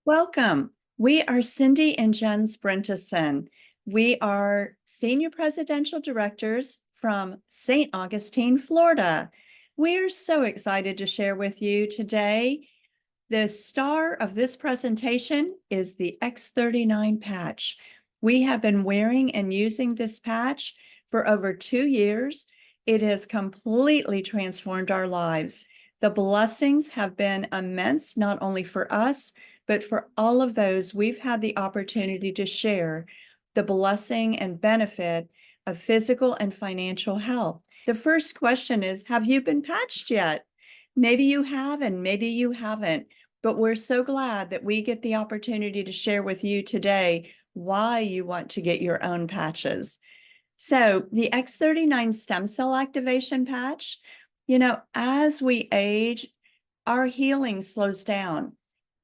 Welcome. We are Cindy and JENS Brynteson. We are Senior Presidential Directors from St. Augustine, Florida. We are so excited to share with you today. The star of this presentation is the X39 patch. We have been wearing and using this patch for over 2 years. It has completely transformed our lives. The blessings have been immense, not only for us, but for all of those we've had the opportunity to share the blessing and benefit of physical and financial health. The first question is, have you been patched yet? Maybe you have and maybe you haven't, but we're so glad that we get the opportunity to share with you today why you want to get your own patches. So the X39 stem cell activation patch, as we age, our healing slows down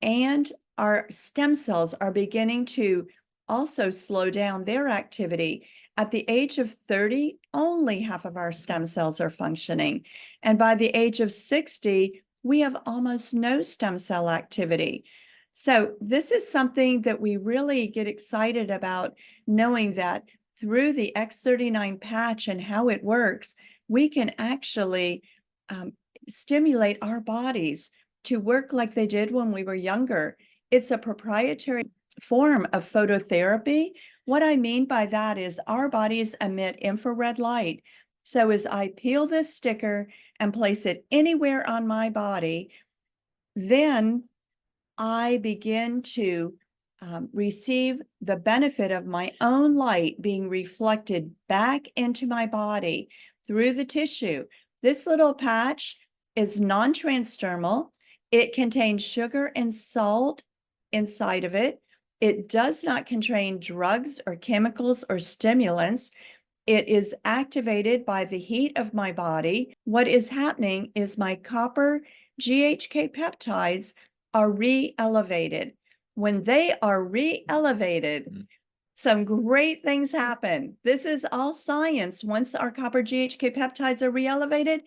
and our stem cells are beginning to also slow down their activity. At the age of 30, only half of our stem cells are functioning. And by the age of 60, we have almost no stem cell activity. So this is something that we really get excited about, knowing that through the X39 patch and how it works, we can actually stimulate our bodies to work like they did when we were younger. It's a proprietary form of phototherapy. What I mean by that is our bodies emit infrared light. So as I peel this sticker and place it anywhere on my body, then I begin to receive the benefit of my own light being reflected back into my body through the tissue. This little patch is non-transdermal. It contains sugar and salt inside of it. It does not contain drugs or chemicals or stimulants. It is activated by the heat of my body. What is happening is my copper GHK peptides are re-elevated. When they are re-elevated, some great things happen. This is all science. Once our copper GHK peptides are re-elevated,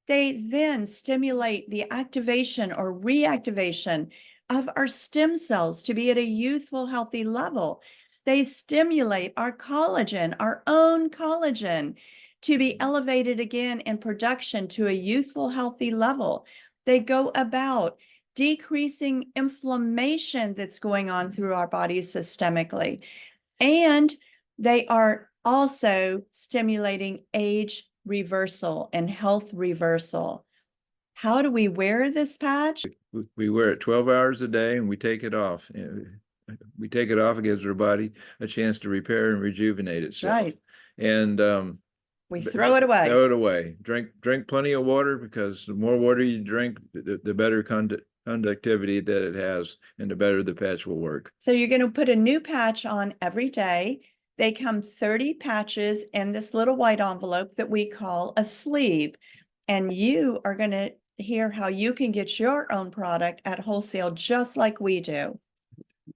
they then stimulate the activation or reactivation of our stem cells to be at a youthful, healthy level. They stimulate our collagen, our own collagen, to be elevated again in production to a youthful, healthy level. They go about decreasing inflammation that's going on through our bodies systemically. And they are also stimulating age reversal and health reversal. How do we wear this patch? We wear it 12 hours a day and we take it off. We take it off, it gives our body a chance to repair and rejuvenate itself. Right. And we throw it away. Throw it away. Drink plenty of water, because the more water you drink, the better conductivity that it has, and the better the patch will work. So you're going to put a new patch on every day. They come 30 patches in this little white envelope that we call a sleeve. And you are going to hear how you can get your own product at wholesale just like we do.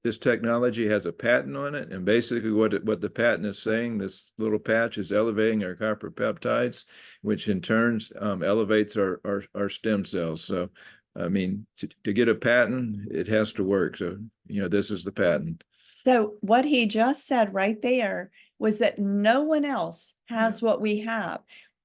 This technology has a patent on it, and basically what the patent is saying, this little patch is elevating our copper peptides, which in turn elevates our stem cells. So, I mean, to get a patent, it has to work. So, this is the patent. So what he just said right there was that no one else has what we have.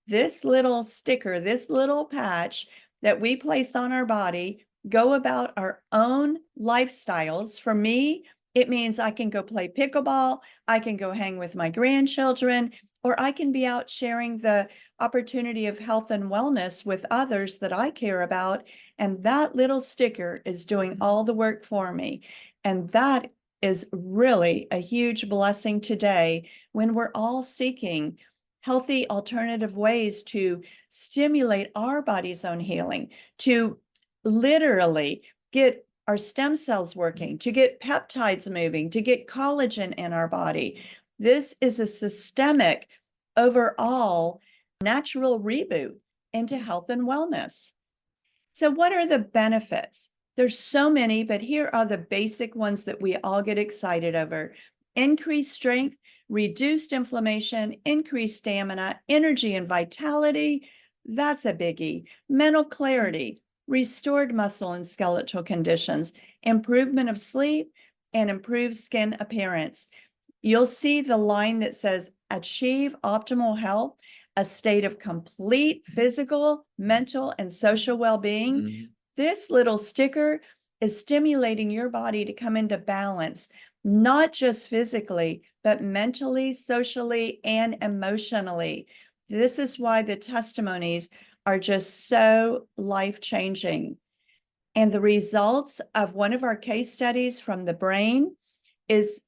This little sticker, this little patch that we place on our body, go about our own lifestyles. For me, it means I can go play pickleball, I can go hang with my grandchildren, or I can be out sharing the opportunity of health and wellness with others that I care about. And that little sticker is doing all the work for me. And that is really a huge blessing today when we're all seeking healthy alternative ways to stimulate our body's own healing, to literally get our stem cells working, to get peptides moving, to get collagen in our body. This is a systemic, overall natural reboot into health and wellness. So what are the benefits? There's so many, but here are the basic ones that we all get excited over. Increased strength, reduced inflammation, increased stamina, energy and vitality. That's a biggie. Mental clarity, restored muscle and skeletal conditions, improvement of sleep, and improved skin appearance. You'll see the line that says achieve optimal health, a state of complete physical, mental, and social well-being. Mm-hmm. This little sticker is stimulating your body to come into balance, not just physically, but mentally, socially, and emotionally. This is why the testimonies are just so life-changing. And the results of one of our case studies from the brain is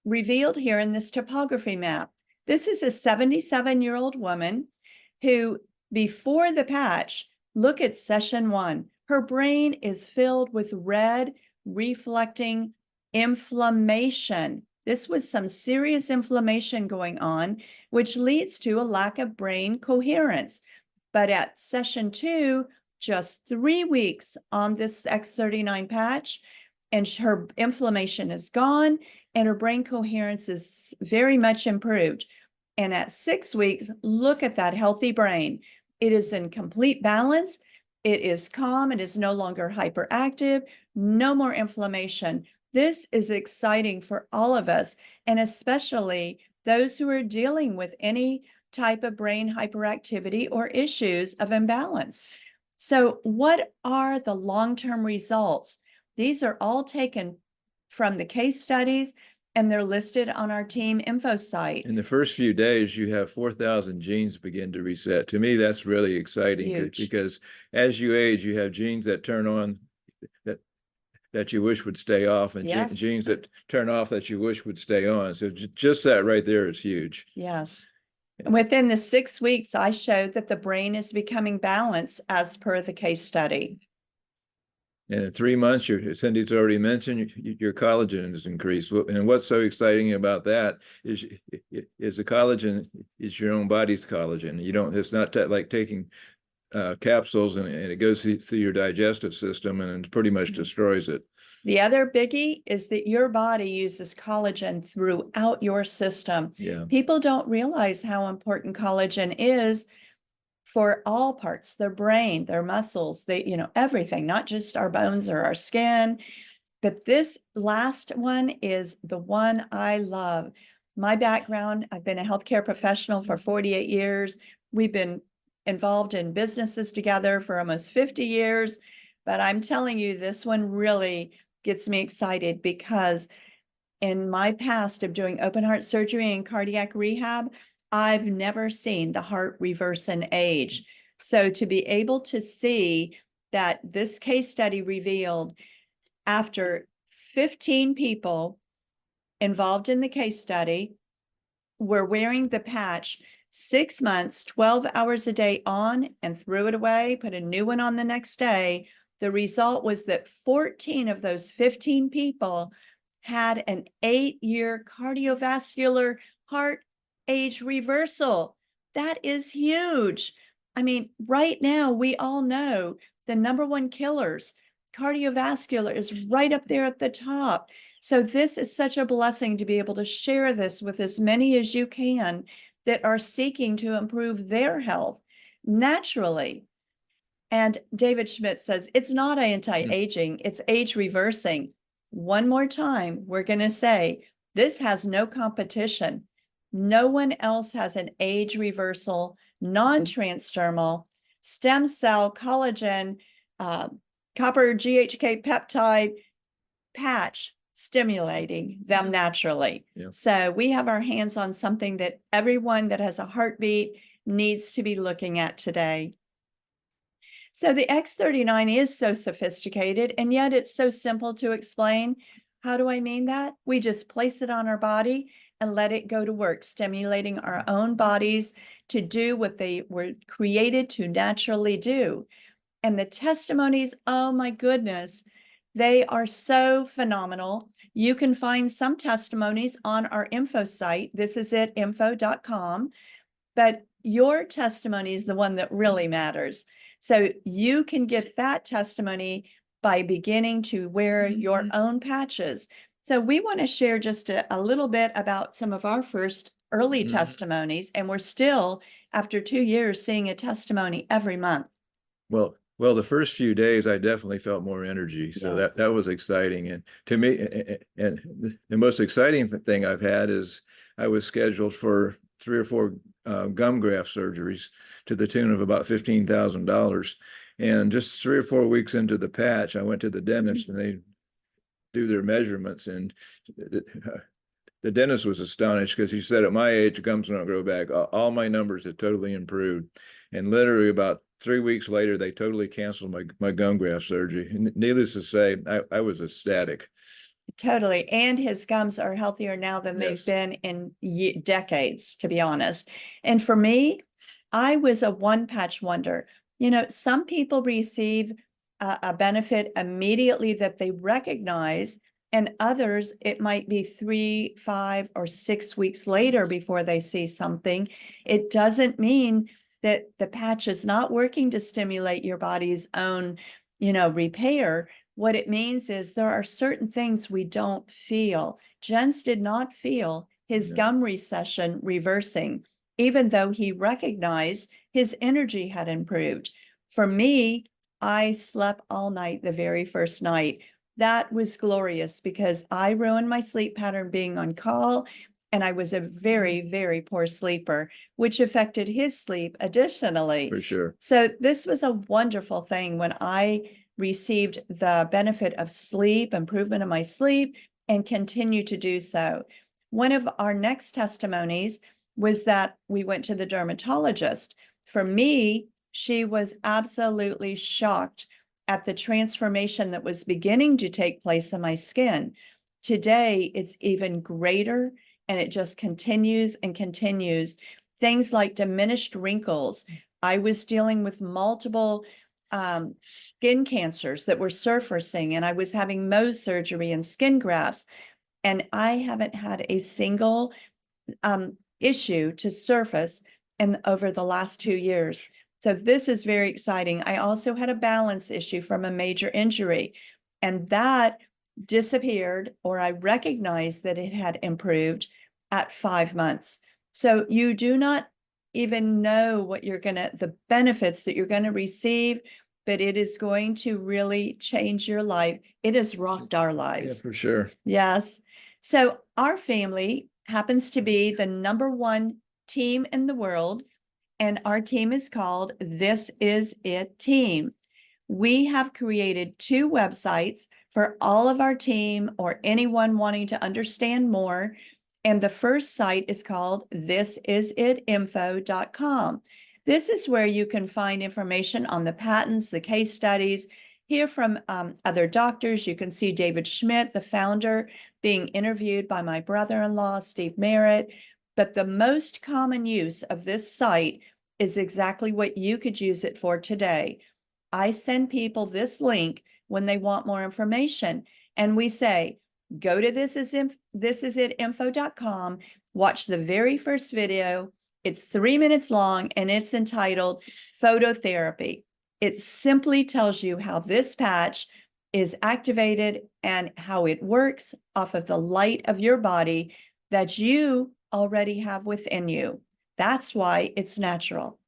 revealed here in this topography map. This is a 77-year-old woman who, before the patch, look at session 1. Her brain is filled with red, reflecting inflammation. This was some serious inflammation going on, which leads to a lack of brain coherence. But at session 2, just 3 weeks on this X39 patch, and her inflammation is gone, and her brain coherence is very much improved. And at 6 weeks, look at that healthy brain. It is in complete balance. It is calm. It is no longer hyperactive. No more inflammation. This is exciting for all of us, and especially those who are dealing with any type of brain hyperactivity or issues of imbalance. So what are the long-term results? These are all taken from the case studies, and they're listed on our team info site. In the first few days, you have 4,000 genes begin to reset. To me, that's really exciting because as you age, you have genes that turn on that you wish would stay off, and Yes. genes that turn off that you wish would stay on. So just that right there is huge. Yes. Within the 6 weeks, I showed that the brain is becoming balanced as per the case study. And in 3 months, Cindy's already mentioned, your collagen has increased. And what's so exciting about that is the collagen is your own body's collagen. You don't, it's not like taking capsules and it goes through your digestive system and it pretty much destroys it. The other biggie is that your body uses collagen throughout your system. Yeah. People don't realize how important collagen is for all parts, their brain, their muscles, everything, not just our bones or our skin. But this last one is the one I love. My background, I've been a healthcare professional for 48 years. We've been involved in businesses together for almost 50 years. But I'm telling you, this one really gets me excited because in my past of doing open heart surgery and cardiac rehab, I've never seen the heart reverse in age. So to be able to see that this case study revealed after 15 people involved in the case study were wearing the patch 6 months, 12 hours a day on, and threw it away, put a new one on the next day, the result was that 14 of those 15 people had an 8-year cardiovascular heart age reversal. That is huge. I mean, right now, we all know the #1 killers, cardiovascular is right up there at the top. So this is such a blessing to be able to share this with as many as you can that are seeking to improve their health naturally. And David Schmidt says, it's not anti-aging, it's age reversing. One more time, we're going to say, this has no competition. No one else has an age reversal, non-transdermal, stem cell, collagen, copper GHK peptide patch stimulating them naturally. Yeah. So we have our hands on something that everyone that has a heartbeat needs to be looking at today. So the X39 is so sophisticated, and yet it's so simple to explain. How do I mean that? We just place it on our body and let it go to work, stimulating our own bodies to do what they were created to naturally do. And the testimonies, oh my goodness, they are so phenomenal. You can find some testimonies on our info site. This is at info.com, but your testimony is the one that really matters. So you can get that testimony by beginning to wear your own patches. So we want to share just a little bit about some of our first early testimonies, and we're still, after 2 years, seeing a testimony every month. Well, Well, the first few days, I definitely felt more energy. So Yes. that was exciting. And to me, and the most exciting thing I've had is I was scheduled for 3 or 4 gum graft surgeries to the tune of about $15,000. And just 3 or 4 weeks into the patch, I went to the dentist and they do their measurements. And the dentist was astonished because he said, at my age, gums don't grow back. All my numbers had totally improved. And literally about 3 weeks later, they totally canceled my gum graft surgery. And needless to say, I was ecstatic. Totally. And his gums are healthier now than they've Yes. been in decades, to be honest. And for me, I was a one patch wonder. You know, some people receive a benefit immediately that they recognize, and others, it might be 3, 5, or 6 weeks later before they see something. It doesn't mean that the patch is not working to stimulate your body's own, repair. What it means is there are certain things we don't feel. JENS did not feel his No. gum recession reversing, even though he recognized his energy had improved. For me, I slept all night the very first night. That was glorious because I ruined my sleep pattern being on call, and I was a very, very poor sleeper, which affected his sleep additionally. For sure. So this was a wonderful thing when I received the benefit of sleep, improvement of my sleep, and continue to do so. One of our next testimonies was that we went to the dermatologist. For me, she was absolutely shocked at the transformation that was beginning to take place in my skin. Today, it's even greater, and it just continues and continues. Things like diminished wrinkles. I was dealing with multiple skin cancers that were surfacing, and I was having Mohs surgery and skin grafts, and I haven't had a single issue to surface over the last 2 years. So this is very exciting. I also had a balance issue from a major injury, and that disappeared, or I recognized that it had improved at 5 months. So you do not even know what the benefits that you're going to receive, but it is going to really change your life. It has rocked our Yeah, lives. for sure. Yes. So our family happens to be the #1 team in the world, and our team is called This Is It Team. We have created 2 websites for all of our team or anyone wanting to understand more. And the first site is called thisisitinfo.com. This is where you can find information on the patents, the case studies, hear from other doctors. You can see David Schmidt, the founder, being interviewed by my brother-in-law, Steve Merritt. But the most common use of this site is exactly what you could use it for today. I send people this link when they want more information, and we say, go to thisisitinfo.com, watch the very first video. It's 3 minutes long, and it's entitled Phototherapy. It simply tells you how this patch is activated and how it works off of the light of your body that you already have within you. That's why it's natural.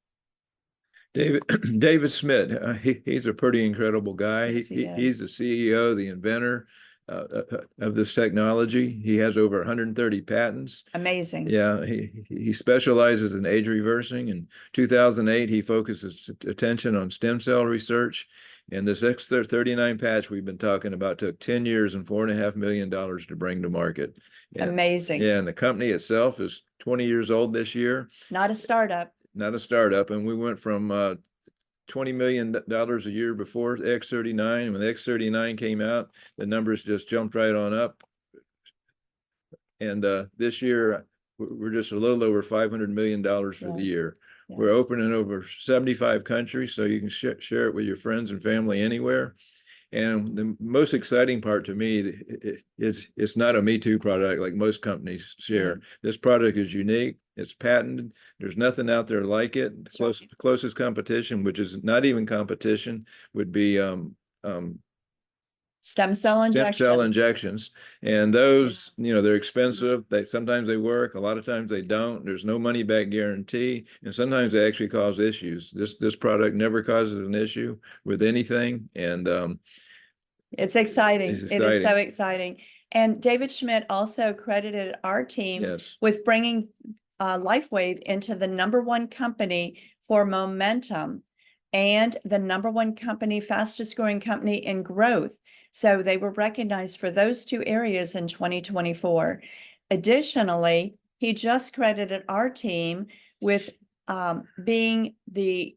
David Smith, he's a pretty incredible guy. Yes, He's the CEO, the inventor of this technology. He has over 130 patents. Amazing. Yeah, he specializes in age reversing. In 2008, he focused his attention on stem cell research. And this X39 patch we've been talking about took 10 years and $4.5 million to bring to market. And, Amazing. yeah, and the company itself is 20 years old this year. Not a startup. Not a startup. And we went from $20 million a year before the X39. When the X39 came out, the numbers just jumped right on up. And this year, we're just a little over $500 million for the year. Yeah. We're open in over 75 countries, so you can share it with your friends and family anywhere. And the most exciting part to me is it's not a Me Too product like most companies share. This product is unique. It's patented. There's nothing out there like it. The closest competition, which is not even competition, would be Stem cell injections. And those, they're expensive. Sometimes they work, a lot of times they don't. There's no money back guarantee, and sometimes they actually cause issues. This product never causes an issue with anything, and it's exciting. It's It is exciting. so exciting. And David Schmidt also credited our team Yes. with bringing LifeWave into the #1 company for momentum and the #1 company, fastest growing company in growth. So they were recognized for those two areas in 2024. Additionally, he just credited our team with being the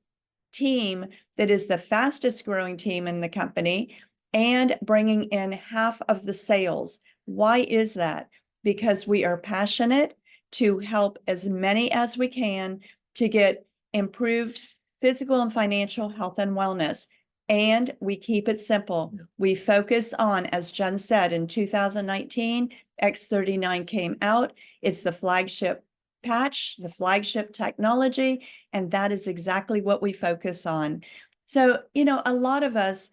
team that is the fastest growing team in the company and bringing in half of the sales. Why is that? Because we are passionate to help as many as we can to get improved physical and financial health and wellness. And we keep it simple. We focus on, as Jen said, in 2019, X39 came out. It's the flagship patch, the flagship technology, and that is exactly what we focus on. So, a lot of us,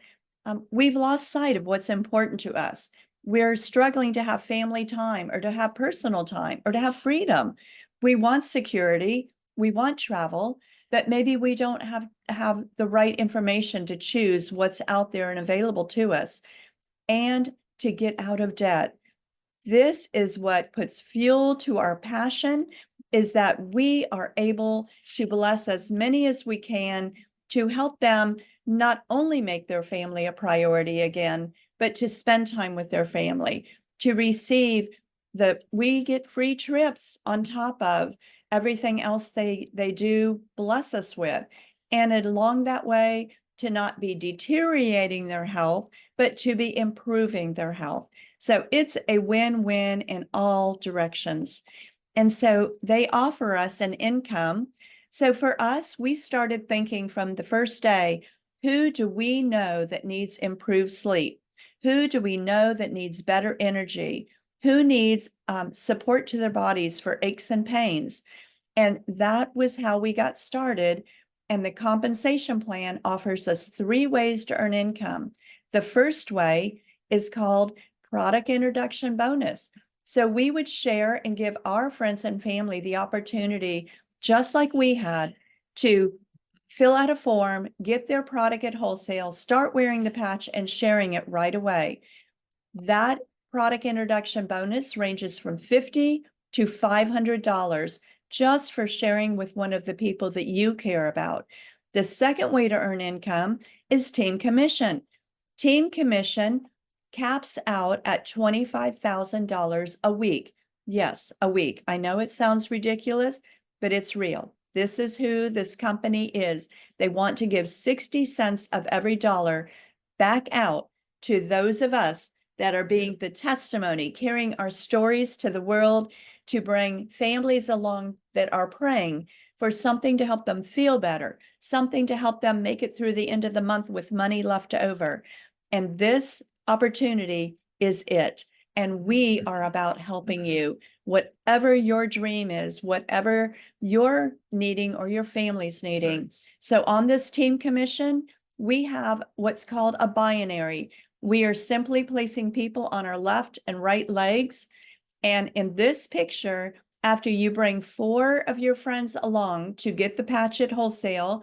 we've lost sight of what's important to us. We're struggling to have family time or to have personal time or to have freedom. We want security, we want travel, but maybe we don't have the right information to choose what's out there and available to us and to get out of debt. This is what puts fuel to our passion, is that we are able to bless as many as we can to help them not only make their family a priority again, but to spend time with their family, to receive we get free trips on top of everything else they do bless us with. And along that way, to not be deteriorating their health, but to be improving their health. So it's a win-win in all directions. And so they offer us an income. So for us, we started thinking from the first day, who do we know that needs improved sleep? Who do we know that needs better energy? Who needs support to their bodies for aches and pains? And that was how we got started. And the compensation plan offers us 3 ways to earn income. The first way is called product introduction bonus. So we would share and give our friends and family the opportunity, just like we had, to fill out a form, get their product at wholesale, start wearing the patch and sharing it right away. That product introduction bonus ranges from $50 to $500 just for sharing with one of the people that you care about. The second way to earn income is team commission. Team commission caps out at $25,000 a week. Yes, a week. I know it sounds ridiculous, but it's real. This is who this company is. They want to give 60 cents of every dollar back out to those of us that are being the testimony, carrying our stories to the world, to bring families along that are praying for something to help them feel better, something to help them make it through the end of the month with money left over. And this opportunity is it. And we are about helping you, whatever your dream is, whatever you're needing or your family's needing. Right. So on this team commission, we have what's called a binary. We are simply placing people on our left and right legs. And in this picture, after you bring 4 of your friends along to get the patch at wholesale,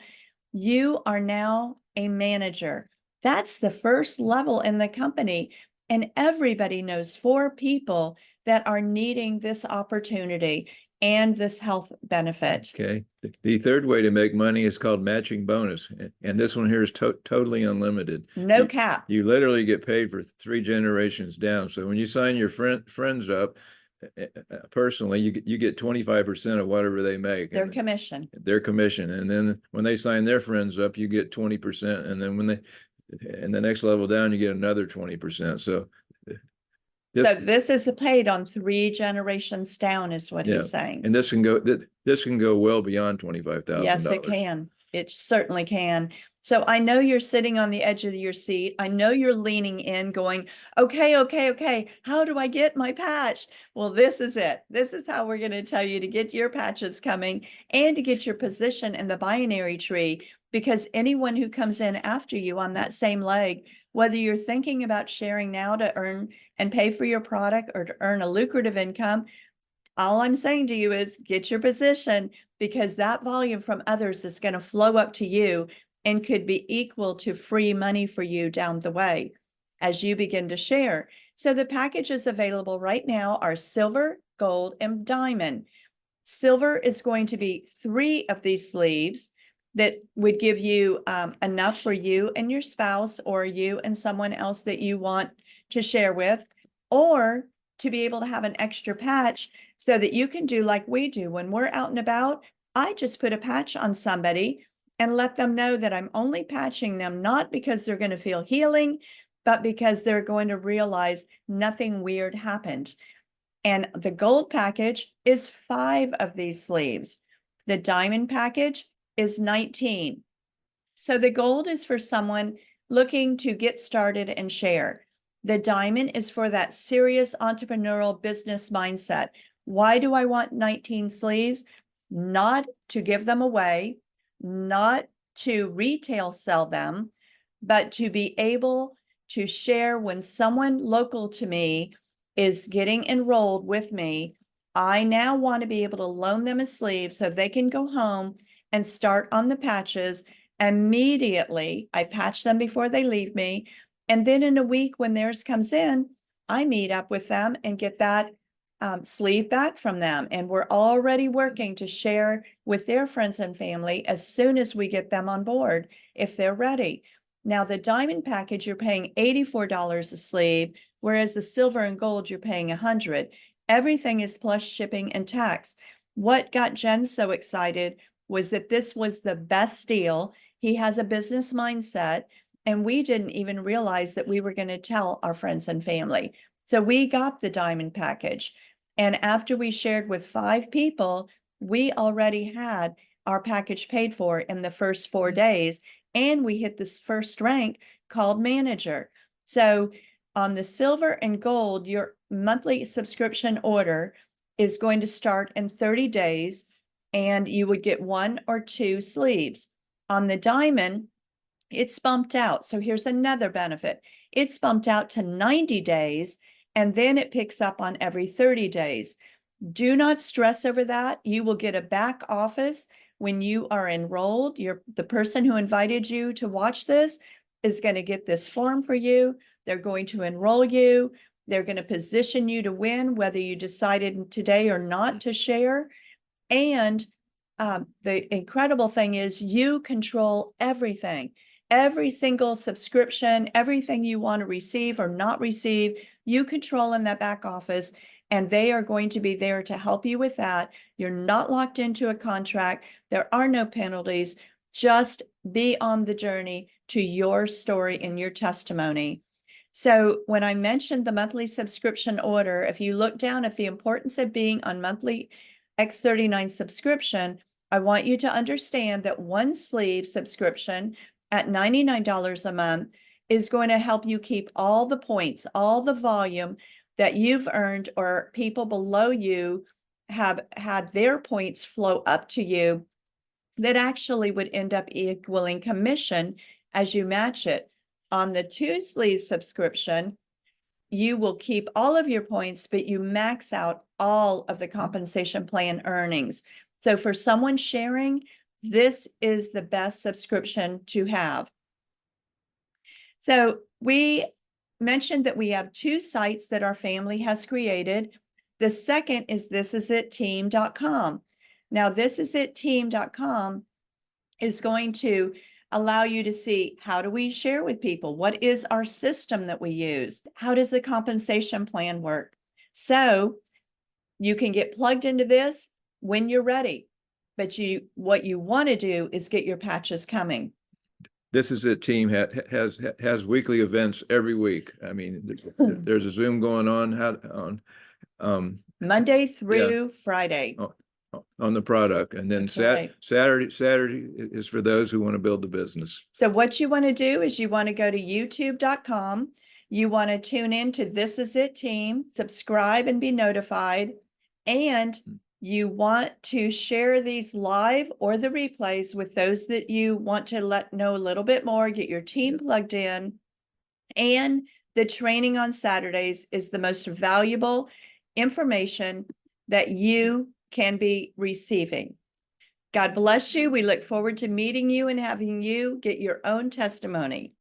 you are now a manager. That's the first level in the company. And everybody knows 4 people that are needing this opportunity and this health benefit. Okay. The third way to make money is called matching bonus. And this one here is totally unlimited. No cap. You literally get paid for 3 generations down. So when you sign your friends up, personally, you get 25% of whatever they make. Their commission. Their commission. And then when they sign their friends up, you get 20%. And then and the next level down, you get another 20%. So this is paid on 3 generations down, is what he's saying. And this can go well beyond $25,000. Yes, it can. It certainly can. So I know you're sitting on the edge of your seat. I know you're leaning in going, okay. How do I get my patch? Well, this is it. This is how we're going to tell you to get your patches coming and to get your position in the binary tree, because anyone who comes in after you on that same leg Whether you're thinking about sharing now to earn and pay for your product or to earn a lucrative income, all I'm saying to you is get your position, because that volume from others is going to flow up to you and could be equal to free money for you down the way as you begin to share. So the packages available right now are silver, gold, and diamond. Silver is going to be 3 of these sleeves that would give you enough for you and your spouse, or you and someone else that you want to share with, or to be able to have an extra patch so that you can do like we do when we're out and about. I just put a patch on somebody and let them know that I'm only patching them, not because they're going to feel healing, but because they're going to realize nothing weird happened. And the gold package is 5 of these sleeves. The diamond package is 19. So the gold is for someone looking to get started and share. The diamond is for that serious entrepreneurial business mindset. Why do I want 19 sleeves? Not to give them away, not to retail sell them, but to be able to share when someone local to me is getting enrolled with me. I now want to be able to loan them a sleeve so they can go home and start on the patches immediately. I patch them before they leave me. And then in a week when theirs comes in, I meet up with them and get that sleeve back from them. And we're already working to share with their friends and family as soon as we get them on board, if they're ready. Now, the diamond package, you're paying $84 a sleeve, whereas the silver and gold, you're paying $100. Everything is plus shipping and tax. What got Jen so excited was that this was the best deal. He has a business mindset, and we didn't even realize that we were going to tell our friends and family. So we got the diamond package. And after we shared with 5 people, we already had our package paid for in the first 4 days. And we hit this first rank called manager. So on the silver and gold, your monthly subscription order is going to start in 30 days, and you would get 1 or 2 sleeves. On the diamond, it's bumped out. So here's another benefit. It's bumped out to 90 days, and then it picks up on every 30 days. Do not stress over that. You will get a back office when you are enrolled. The person who invited you to watch this is going to get this form for you. They're going to enroll you. They're going to position you to win, whether you decided today or not to share. And the incredible thing is you control everything. Every single subscription, everything you want to receive or not receive, you control in that back office. And they are going to be there to help you with that. You're not locked into a contract. There are no penalties. Just be on the journey to your story and your testimony. So when I mentioned the monthly subscription order, if you look down at the importance of being on monthly X39 subscription, I want you to understand that 1 sleeve subscription at $99 a month is going to help you keep all the points, all the volume that you've earned, or people below you have had their points flow up to you, that actually would end up equaling commission as you match it. On the 2 sleeve subscription, you will keep all of your points, but you max out all of the compensation plan earnings. So for someone sharing, this is the best subscription to have. So we mentioned that we have 2 sites that our family has created. The second is thisisitteam.com. Now, thisisitteam.com is going to allow you to see, how do we share with people? What is our system that we use? How does the compensation plan work? So you can get plugged into this when you're ready, but what you want to do is get your patches coming. This Is It team has weekly events every week. I mean, there's a Zoom going on Monday through Friday. On the product, and then Saturday is for those who want to build the business. So what you want to do is you want to go to youtube.com. You want to tune in to This Is It Team, subscribe and be notified, and you want to share these live or the replays with those that you want to let know a little bit more, get your team plugged in, And the training on Saturdays is the most valuable information that you can be receiving. God bless you. We look forward to meeting you and having you get your own testimony.